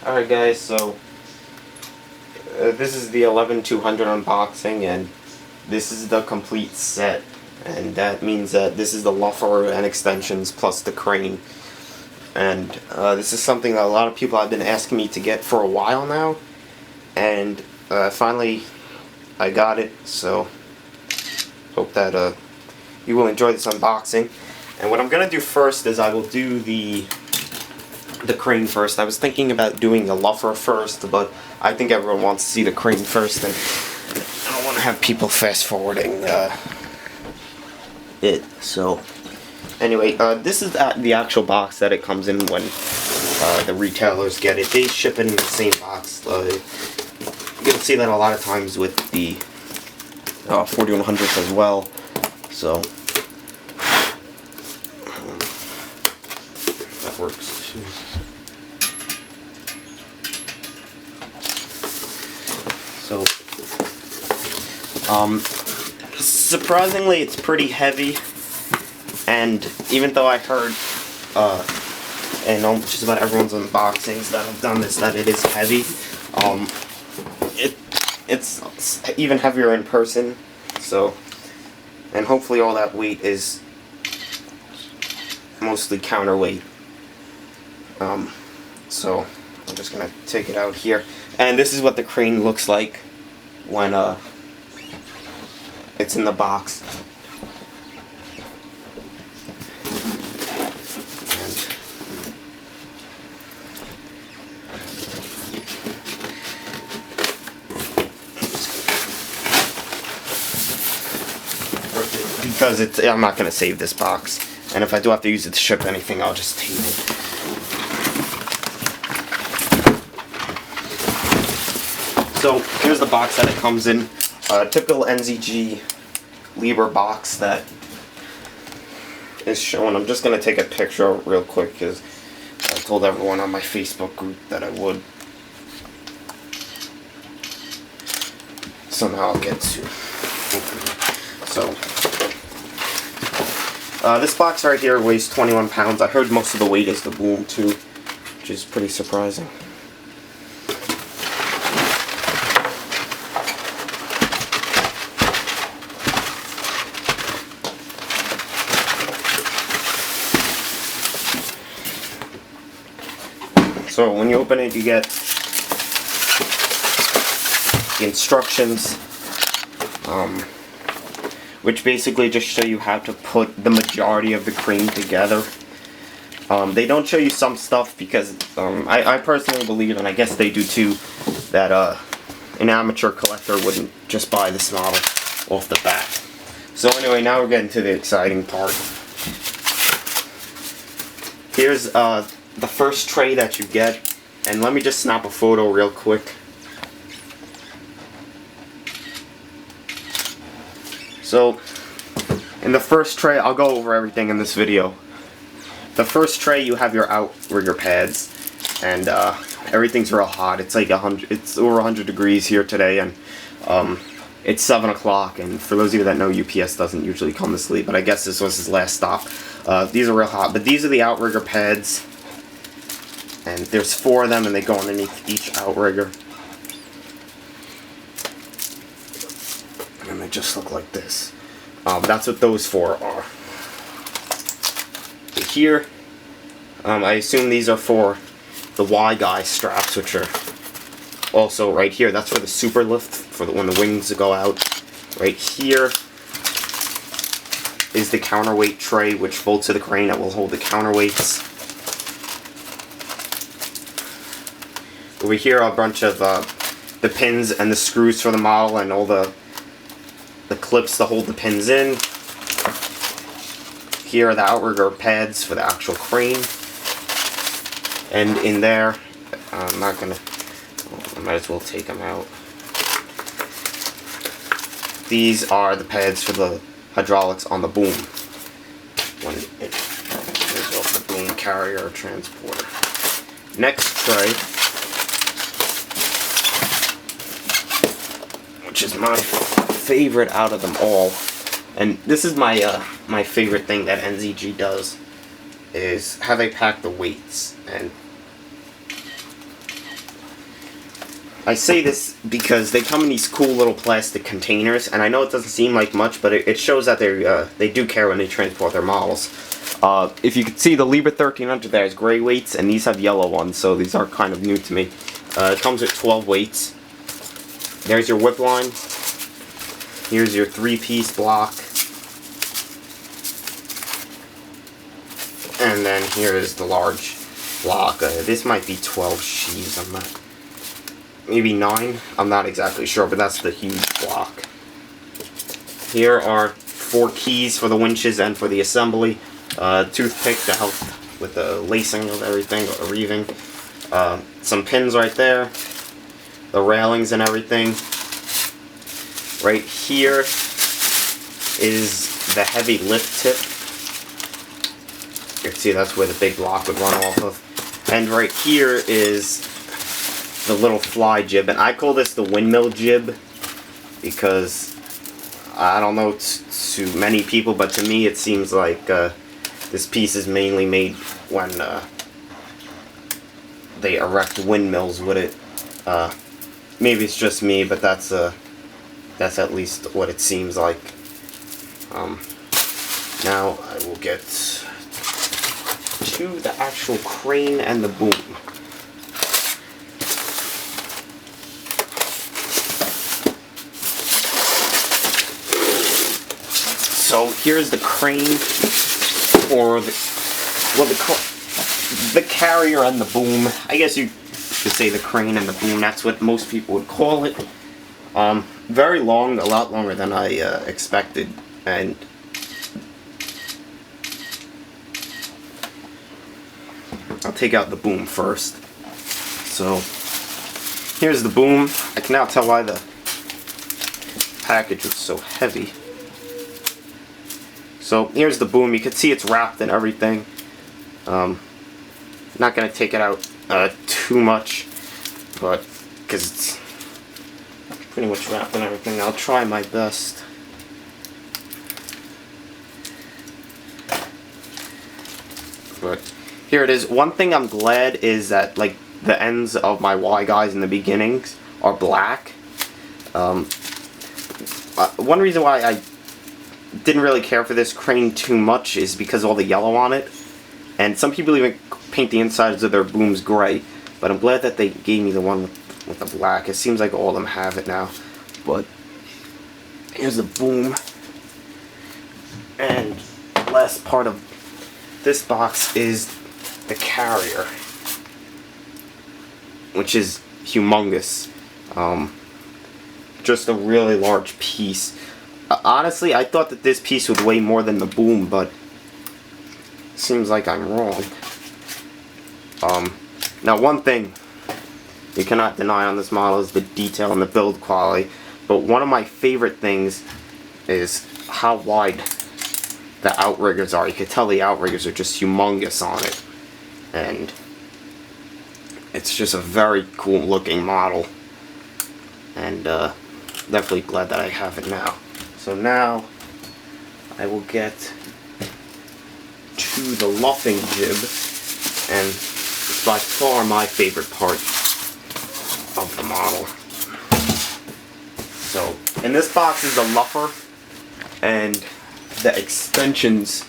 Alright guys, so this is the 11200 unboxing, and this is the complete set, and that means that this is the luffer and extensions plus the crane. And this is something that a lot of people have been asking me to get for a while now, and finally I got it, so hope that you will enjoy this unboxing. And what I'm gonna do first is I will do the crane first. I was thinking about doing the luffer first, but I think everyone wants to see the crane first, and I don't want to have people fast forwarding it. So anyway, this is the actual box that it comes in when the retailers get it. They ship it in the same box. You'll see that a lot of times with the 4100s as well. So that works too. So, surprisingly, it's pretty heavy, and even though I heard, and just about everyone's unboxings that have done this, that it is heavy, it's even heavier in person, so, and hopefully all that weight is mostly counterweight. So, I'm just gonna take it out here. And this is what the crane looks like when it's in the box. Because I'm not gonna save this box, and if I do have to use it to ship anything, I'll just tape it. So here's the box that it comes in. Typical NZG Liebherr box that is shown. I'm just going to take a picture real quick because I told everyone on my Facebook group that I would. Somehow I'll get to open it. So this box right here weighs 21 pounds. I heard most of the weight is the boom too, which is pretty surprising. So when you open it, you get the instructions, which basically just show you how to put the majority of the crane together. They don't show you some stuff because I personally believe, and I guess they do too, that an amateur collector wouldn't just buy this model off the bat. So anyway, now we're getting to the exciting part. Here's the first tray that you get, and let me just snap a photo real quick. So in the first tray, I'll go over everything in this video. The first tray, you have your outrigger pads, and everything's real hot. It's like it's over 100 degrees here today, and it's 7 o'clock, and for those of you that know, UPS doesn't usually come this late, but I guess this was his last stop. These are real hot, but these are the outrigger pads, and there's 4 of them, and they go underneath each outrigger. And they just look like this. That's what those 4 are. Here, I assume these are for the Y-guy straps, which are also right here. That's for the super lift, for when the wings go out. Right here is the counterweight tray, which folds to the crane that will hold the counterweights. Over here are a bunch of the pins and the screws for the model, and all the clips to hold the pins in. Here are the outrigger pads for the actual crane. And in there, I might as well take them out. These are the pads for the hydraulics on the boom, when it goes off the boom carrier or transporter. Next tray, which is my favorite out of them all, and this is my my favorite thing that NZG does, is how they pack the weights. And I say this because they come in these cool little plastic containers, and I know it doesn't seem like much, but it shows that they do care when they transport their models. If you can see, the Liebherr 1300 there has gray weights, and these have yellow ones, so these are kind of new to me. It comes with 12 weights. There's your whip line. Here's your 3-piece block. And then here is the large block. This might be 12 sheaves, I'm not... Maybe 9? I'm not exactly sure, but that's the huge block. Here are 4 keys for the winches and for the assembly. Toothpick to help with the lacing of everything, or reeving. Some pins right there. The railings and everything. Right here is the heavy lift tip. You can see that's where the big block would run off of. And right here is the little fly jib, and I call this the windmill jib because I don't know to many people, but to me it seems like this piece is mainly made when they erect windmills with it. Maybe it's just me, but that's at least what it seems like. Now I will get to the actual crane and the boom. So here's the crane, or the carrier and the boom. I guess you could say the crane and the boom. That's what most people would call it. Very long, a lot longer than I expected, and I'll take out the boom first. So here's the boom. I can now tell why the package was so heavy. So here's the boom. You can see it's wrapped and everything. Not gonna take it out too much, but because it's pretty much wrapped and everything, I'll try my best. But here it is. One thing I'm glad is that like the ends of my Y guys in the beginnings are black. One reason why I didn't really care for this crane too much is because of all the yellow on it, and some people even paint the insides of their booms gray, but I'm glad that they gave me the one with the black. It seems like all of them have it now. But here's the boom, and the last part of this box is the carrier, which is humongous. Just a really large piece. Honestly, I thought that this piece would weigh more than the boom, but it seems like I'm wrong. Now one thing you cannot deny on this model is the detail and the build quality, but one of my favorite things is how wide the outriggers are. You can tell the outriggers are just humongous on it, and it's just a very cool looking model, and definitely glad that I have it now. So now I will get to the luffing jib, and it's by far my favorite part of the model. So in this box is the luffer and the extensions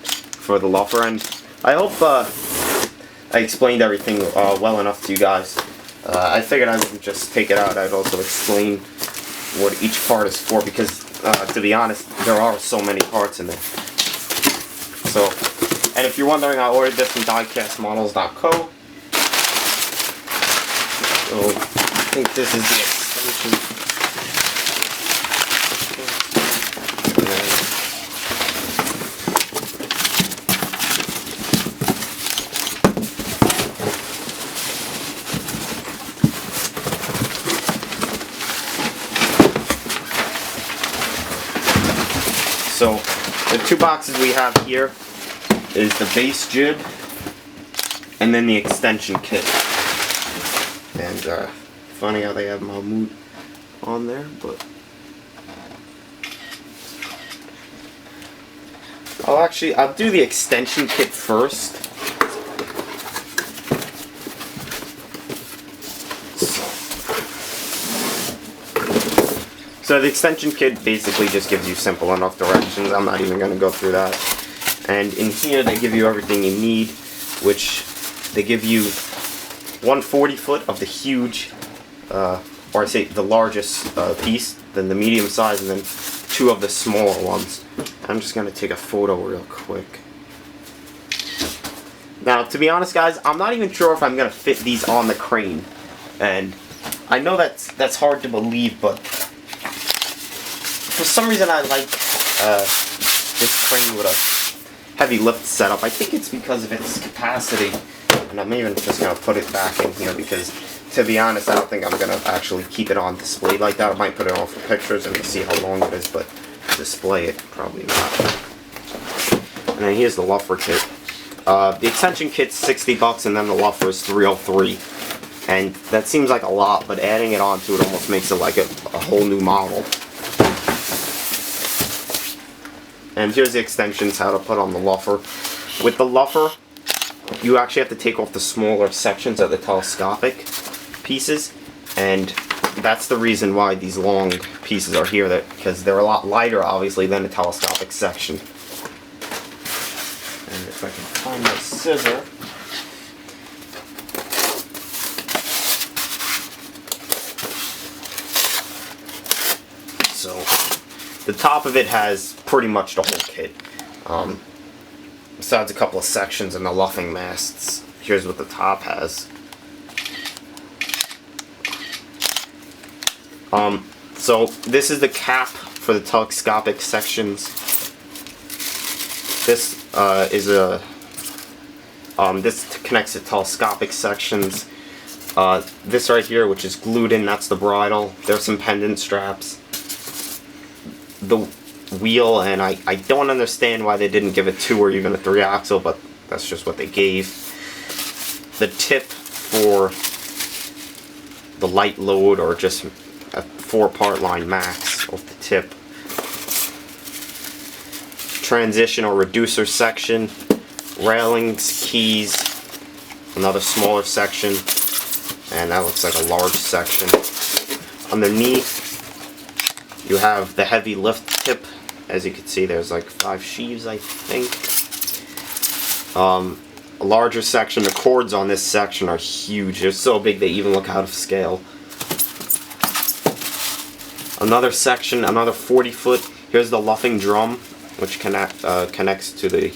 for the luffer, and I hope I explained everything well enough to you guys. I figured I wouldn't just take it out, I'd also explain what each part is for, because to be honest, there are so many parts in there. So, and if you're wondering, I ordered this from diecastmodels.co. So I think this is the extension. So the two boxes we have here is the base jib and then the extension kit. And funny how they have Mahmoud on there, but I'll do the extension kit first. So So the extension kit basically just gives you simple enough directions. I'm not even going to go through that. And in here they give you everything you need, which they give you 1/40 foot of the huge, or I say the largest piece, then the medium size, and then 2 of the smaller ones. I'm just going to take a photo real quick. Now, to be honest, guys, I'm not even sure if I'm going to fit these on the crane. And I know that's hard to believe, but for some reason I like this crane with a heavy lift setup. I think it's because of its capacity. And I'm even just going to put it back in here because, to be honest, I don't think I'm going to actually keep it on display like that. I might put it on for pictures and see how long it is, but display it, probably not. And then here's the luffer kit. The extension kit's $60 and then the luffer is $303. And that seems like a lot, but adding it onto it almost makes it like a whole new model. And here's the extensions, how to put on the luffer. With the luffer, you actually have to take off the smaller sections of the telescopic pieces, and that's the reason why these long pieces are here, because they're a lot lighter, obviously, than the telescopic section. And if I can find my scissor. So, the top of it has pretty much the whole kit. Besides a couple of sections and the luffing masts. Here's what the top has. So this is the cap for the telescopic sections. This is a this connects the telescopic sections. This right here, which is glued in, that's the bridle. There's some pendant straps. The wheel, and I don't understand why they didn't give a 2 or even a 3 axle, but that's just what they gave. The tip for the light load, or just a 4-part line max off the tip. Transition or reducer section, railings, keys, another smaller section, and that looks like a large section. Underneath you have the heavy lift tip. As you can see, there's like 5 sheaves, I think. A larger section. The cords on this section are huge. They're so big they even look out of scale. Another section, another 40 foot. Here's the luffing drum, which connects to the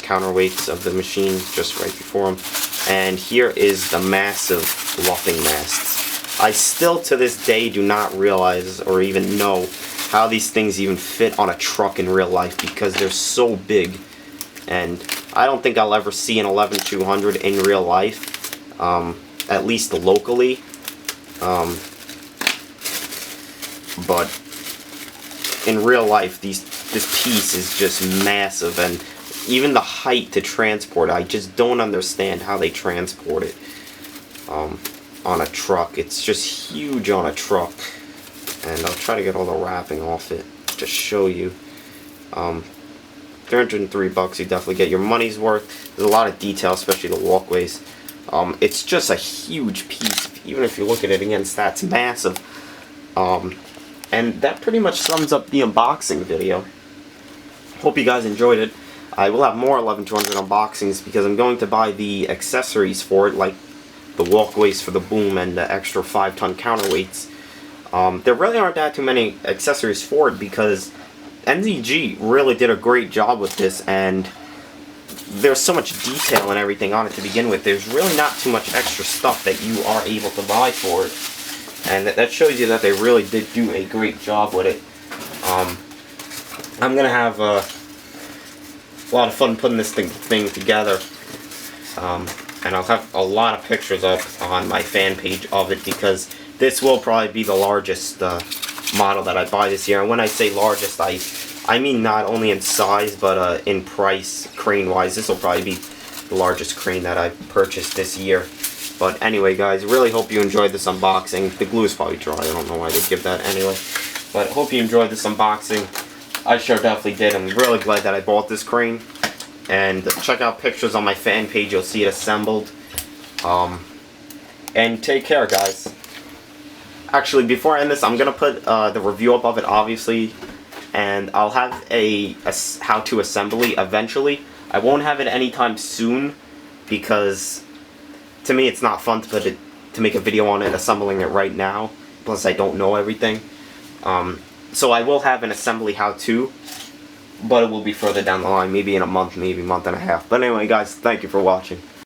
counterweights of the machine just right before them. And here is the massive luffing masts. I still to this day do not realize or even know how these things even fit on a truck in real life, because they're so big, and I don't think I'll ever see an 11200 in real life, at least locally, but in real life this piece is just massive, and even the height to transport, I just don't understand how they transport it on a truck. It's just huge on a truck. And I'll try to get all the wrapping off it to show you. $303, you definitely get your money's worth. There's a lot of detail, especially the walkways. It's just a huge piece. Even if you look at it against that, it's massive. And that pretty much sums up the unboxing video. Hope you guys enjoyed it. I will have more 11200 unboxings because I'm going to buy the accessories for it, like the walkways for the boom and the extra 5-ton counterweights. There really aren't that too many accessories for it because NZG really did a great job with this, and there's so much detail and everything on it to begin with. There's really not too much extra stuff that you are able to buy for it, and that shows you that they really did do a great job with it. I'm gonna have a lot of fun putting this thing together, and I'll have a lot of pictures up on my fan page of it, because this will probably be the largest model that I buy this year. And when I say largest, I mean not only in size, but in price, crane-wise. This will probably be the largest crane that I purchased this year. But anyway, guys, really hope you enjoyed this unboxing. The glue is probably dry. I don't know why they give that anyway. But hope you enjoyed this unboxing. I sure definitely did. I'm really glad that I bought this crane. And check out pictures on my fan page. You'll see it assembled. And take care, guys. Actually, before I end this, I'm gonna put the review up of it, obviously, and I'll have a how-to assembly eventually. I won't have it anytime soon because to me it's not fun to make a video on it assembling it right now. Plus, I don't know everything. So I will have an assembly how-to, but it will be further down the line, maybe in a month, maybe a month and a half. But anyway, guys, thank you for watching.